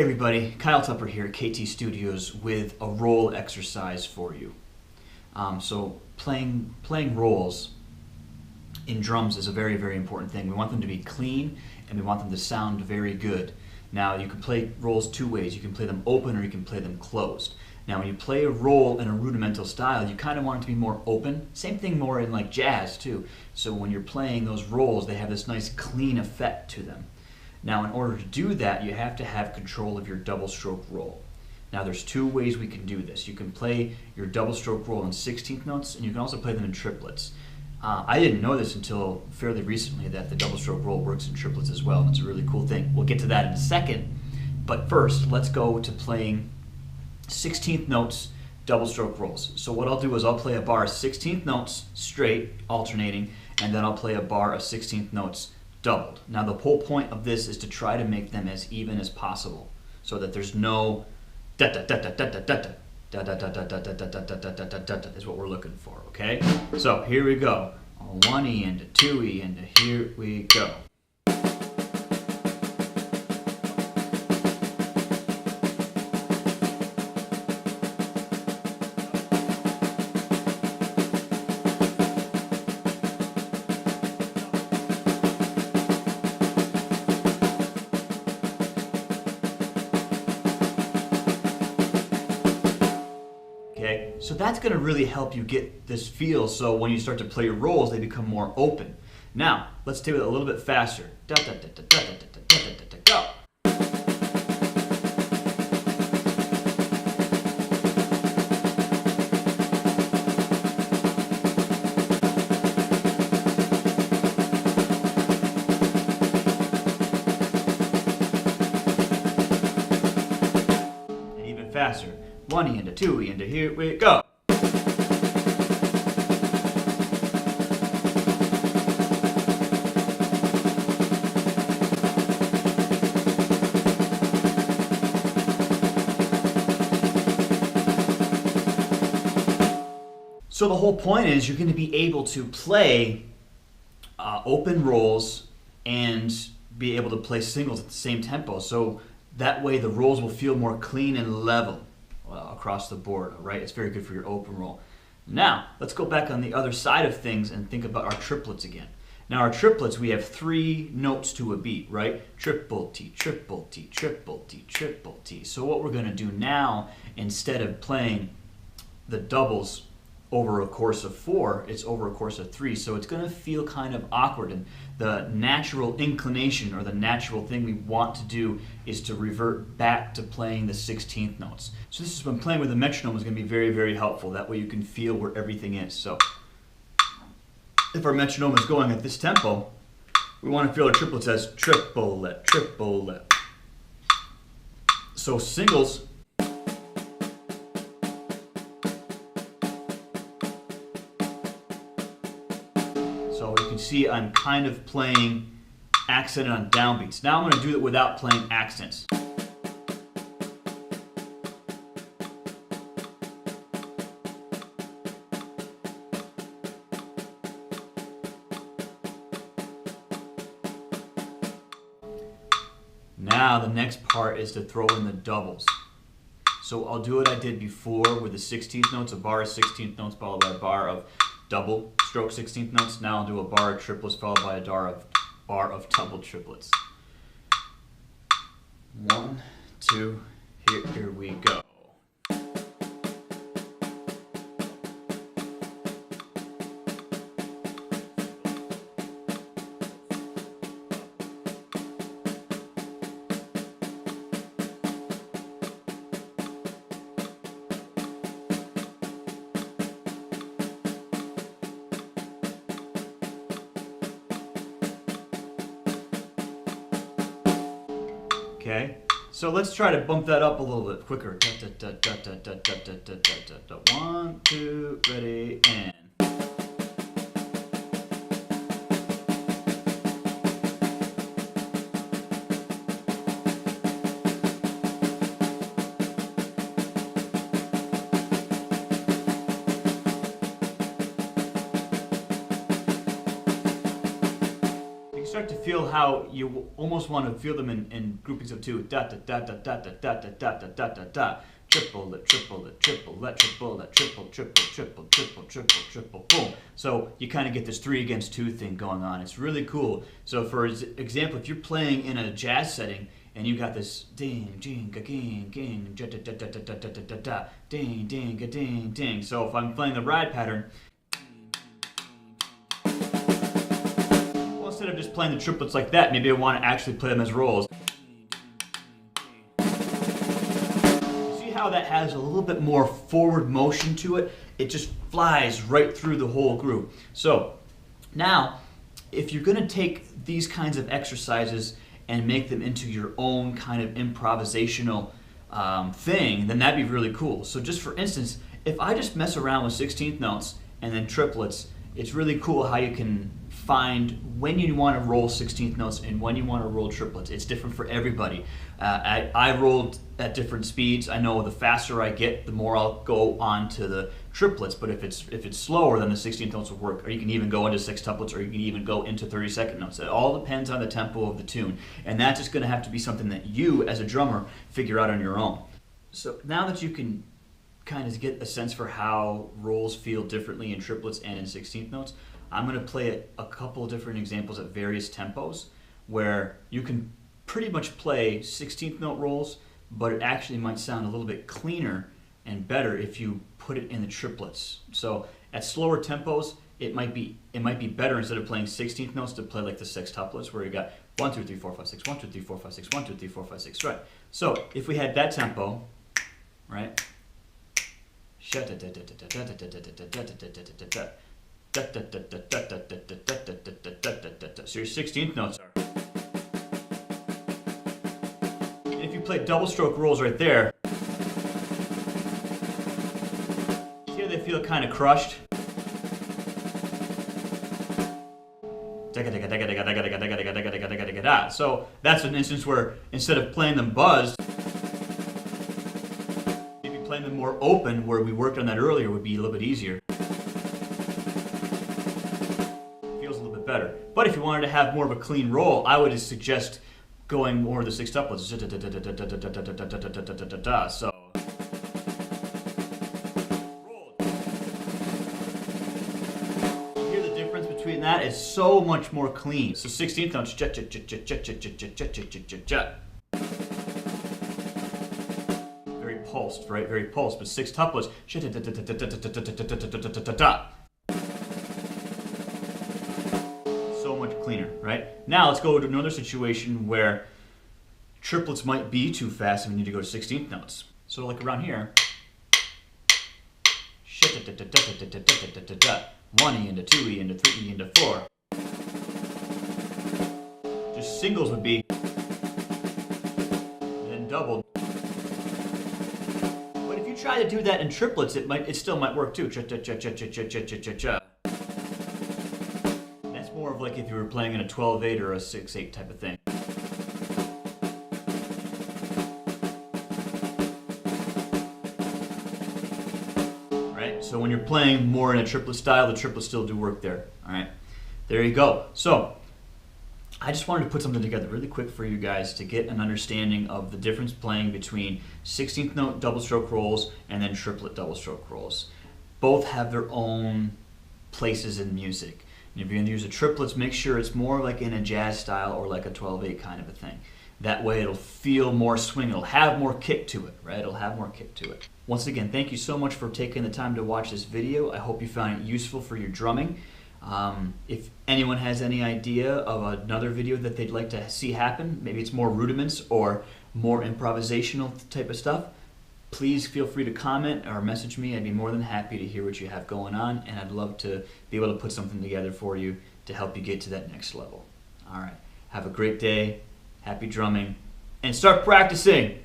Hey everybody, Kyle Tupper here at KT Studios with a roll exercise for you. So playing rolls in drums is a very, very important thing. We want them to be clean and we want them to sound very good. Now you can play rolls two ways. You can play them open or you can play them closed. Now when you play a roll in a rudimental style, you kind of want it to be more open. Same thing more in like jazz too. So when you're playing those rolls, they have this nice clean effect to them. Now in order to do that, you have to have control of your double stroke roll. Now there's two ways we can do this. You can play your double stroke roll in 16th notes and you can also play them in triplets. I didn't know this until fairly recently that the double stroke roll works in triplets as well, and it's a really cool thing. We'll get to that in a second, but first let's go to playing 16th notes double stroke rolls. So what I'll do is I'll play a bar of 16th notes straight, alternating, and then I'll play a bar of 16th notes doubled. Now the whole point of this is to try to make them as even as possible so that there's no da da da da da da da da da da da da da da da da da da da is what we're looking for, okay? So here we go. One E into two E into here we go. Okay, so that's going to really help you get this feel so when you start to play your rolls, they become more open. Now, let's do it a little bit faster. Da, da, da, da, da, da, da, da, da, da, go. And even faster. One E into two E into here we go. So the whole point is you're going to be able to play open rolls and be able to play singles at the same tempo. So that way the rolls will feel more clean and level across the board, right? It's very good for your open roll. Now, let's go back on the other side of things and think about our triplets again. Now, our triplets, we have three notes to a beat, right? Triple T, triple T, triple T, triple T. So what we're going to do now, instead of playing the doubles over a course of 4, it's over a course of 3. So it's going to feel kind of awkward, and the natural inclination or the natural thing we want to do is to revert back to playing the 16th notes. So this is when playing with a metronome is going to be very, very helpful. That way you can feel where everything is. So if our metronome is going at this tempo, we want to feel our triplets as triplet, triplet. So singles, so you can see I'm kind of playing accented on downbeats. Now I'm going to do it without playing accents. Now the next part is to throw in the doubles. So I'll do what I did before with the 16th notes, a bar of 16th notes followed by a bar of double stroke 16th notes. Now I'll do a bar of triplets followed by a bar of double triplets. 1, 2, here we go. Okay, so let's try to bump that up a little bit quicker. 1, 2, ready, and. start to feel how you almost want to feel them in groupings of two. Da da da da da da da da da da da da. Triplet, triplet, triplet, triplet, triple, triple, triple, triple, triple, triple, boom. So you kind of get this 3 against 2 thing going on. It's really cool. So for example, if you're playing in a jazz setting and you got this ding, ding, ga, ging, ging, da da da da da da da da da, ding, ding, ga, ding, ding. So if I'm playing the ride pattern, well, instead of just playing the triplets like that, maybe I want to actually play them as rolls. How that has a little bit more forward motion to it. It just flies right through the whole group. So now, if you're going to take these kinds of exercises and make them into your own kind of improvisational thing, then that'd be really cool. So just for instance, if I just mess around with 16th notes and then triplets, it's really cool how you can find when you want to roll 16th notes and when you want to roll triplets. It's different for everybody. I rolled at different speeds. I know the faster I get, the more I'll go on to the triplets. But if it's slower, then the 16th notes will work. Or you can even go into sextuplets, or you can even go into 32nd notes. It all depends on the tempo of the tune, and that's just going to have to be something that you, as a drummer, figure out on your own. So now that you can kind of get a sense for how rolls feel differently in triplets and in 16th notes, I'm going to play a couple of different examples at various tempos where you can pretty much play 16th note rolls, but it actually might sound a little bit cleaner and better if you put it in the triplets. So at slower tempos, it might be better, instead of playing 16th notes, to play like the sextuplets where you got 1 2 3 4 5 6 1 2 3 4 5 6 1 2 3 4 5 6, right? So if we had that tempo, right? So your 16th notes are. And if you play double stroke rolls right there, see how they feel kind of crushed? So that's an instance where instead of playing them buzzed, maybe playing them more open, where we worked on that earlier, would be a little bit easier. Better. But if you wanted to have more of a clean roll, I would suggest going more of the sextuplets. So you hear the difference between that? It's so much more clean. So 16th notes, very pulsed, right? Very pulsed. But sextuplets, cleaner, right? Now let's go to another situation where triplets might be too fast and we need to go to 16th notes. So like around here, 1E into 2E into 3E into 4. Just singles would be, and then doubled. But if you try to do that in triplets, it still might work too. More of like if you were playing in a 12/8 or a 6/8 type of thing. Right? So when you're playing more in a triplet style, the triplets still do work there. All right? There you go. So I just wanted to put something together really quick for you guys to get an understanding of the difference playing between 16th note double stroke rolls and then triplet double stroke rolls. Both have their own places in music. And if you're going to use the triplets, make sure it's more like in a jazz style or like a 12/8 kind of a thing. That way it'll feel more swing. It'll have more kick to it, right? It'll have more kick to it. Once again, thank you so much for taking the time to watch this video. I hope you found it useful for your drumming. If anyone has any idea of another video that they'd like to see happen, maybe it's more rudiments or more improvisational type of stuff, please feel free to comment or message me. I'd be more than happy to hear what you have going on, and I'd love to be able to put something together for you to help you get to that next level. All right, have a great day, happy drumming, and start practicing.